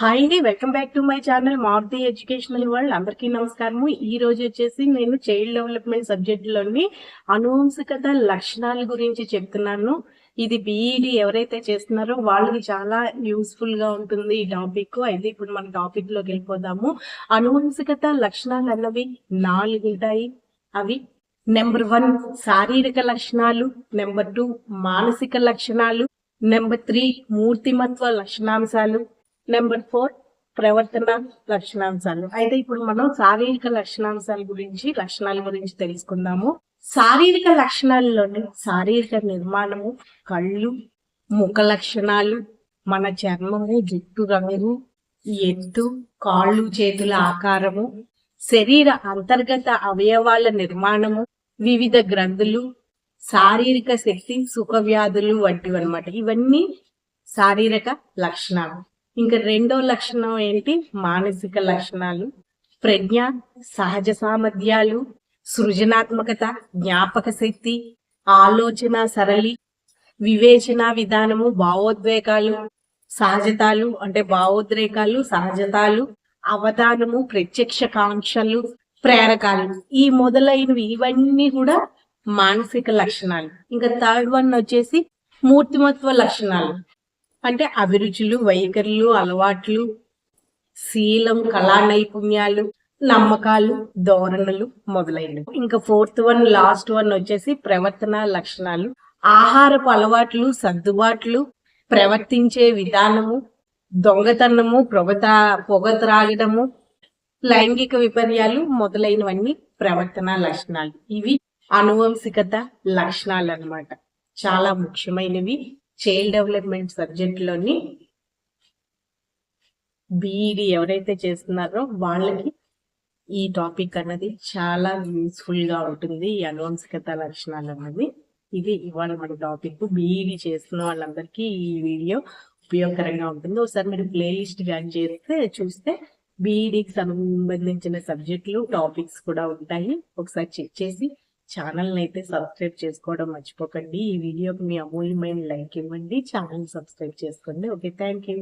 Hi అండి, welcome back to my channel Maruti educational world. అందరికీ నమస్కారము. ఈ రోజు వచ్చేసి నేను చైల్డ్ డెవలప్మెంట్ సబ్జెక్టులోని అనువంశికత లక్షణాల గురించి చెప్తున్నాను. ఇది బీఈడి ఎవరైతే చేస్తున్నారో వాళ్ళకి చాలా యూస్ఫుల్ గా ఉంటుంది ఈ టాపిక్. అయితే ఇప్పుడు మన టాపిక్ లోకి వెళ్ళిపోదాము. అనువంశికత లక్షణాలు అన్నవి 4 ఉంటాయి. అవి నెంబర్ 1 శారీరక లక్షణాలు, నెంబర్ 2 మానసిక లక్షణాలు, నెంబర్ 3 మూర్తిమత్వ లక్షణాంశాలు, నెంబర్ 4 ప్రవర్తన లక్షణాంశాలు. అయితే ఇప్పుడు మనం శారీరక లక్షణాల గురించి తెలుసుకుందాము. శారీరక లక్షణాల్లోని శారీరక నిర్మాణము, కళ్ళు, ముఖ లక్షణాలు, మన చర్మము, జుట్టు రంగు, ఎత్తు, కాళ్ళు చేతుల ఆకారము, శరీర అంతర్గత అవయవాల నిర్మాణము, వివిధ గ్రంథులు, శారీరక శక్తి, సుఖ వ్యాధులు వంటివి అన్నమాట. ఇవన్నీ శారీరక లక్షణాలు. ఇంకా రెండో లక్షణం ఏంటి? మానసిక లక్షణాలు. ప్రజ్ఞ, సహజ సామర్థ్యాలు, సృజనాత్మకత, జ్ఞాపక శక్తి, ఆలోచన సరళి, వివేచన విధానము, భావోద్వేగాలు, సహజతాలు అంటే భావోద్రేకాలు, సహజతాలు, అవధానము, ప్రత్యక్ష కాంక్షలు, ప్రేరకాలు, ఈ మొదలైనవి ఇవన్నీ కూడా మానసిక లక్షణాలు. ఇంకా థర్డ్ వన్ వచ్చేసి మూర్తిమత్వ లక్షణాలు అంటే అభిరుచులు, వైఖరులు, అలవాట్లు, శీలం, కళా నైపుణ్యాలు, నమ్మకాలు, ధోరణులు మొదలైనవి. ఇంకా ఫోర్త్ వన్ లాస్ట్ వన్ వచ్చేసి ప్రవర్తన లక్షణాలు. ఆహారపు అలవాట్లు, సర్దుబాట్లు, ప్రవర్తించే విధానము, దొంగతనము, పొగ త్రాగడము, లైంగిక విపర్యాలు మొదలైనవన్నీ ప్రవర్తన లక్షణాలు. ఇవి అనువంశికత లక్షణాలు అన్నమాట. చాలా ముఖ్యమైనవి. చైల్డ్ డెవలప్మెంట్ సబ్జెక్టులోని బీఈడి ఎవరైతే చేస్తున్నారో వాళ్ళకి ఈ టాపిక్ అన్నది చాలా యూస్ఫుల్ గా ఉంటుంది. ఈ అనువంశికత లక్షణాలు అన్నది ఇది ఇవాళ మన టాపిక్. బీఈడి చేస్తున్న వాళ్ళందరికీ ఈ వీడియో ఉపయోగకరంగా ఉంటుంది. ఒకసారి మీరు ప్లేలిస్ట్ గాని చూస్తే బీఈడికి సంబంధించిన సబ్జెక్టులు, టాపిక్స్ కూడా ఉంటాయి. ఒకసారి చెక్ చేసి ఛానల్ అయితే సబ్స్క్రైబ్ చేసుకోవడం మర్చిపోకండి. ఈ వీడియోకి మీ అమూల్యమైన లైక్ ఇవ్వండి, ఛానల్ సబ్స్క్రైబ్ చేసుకోండి. Okay, thank you.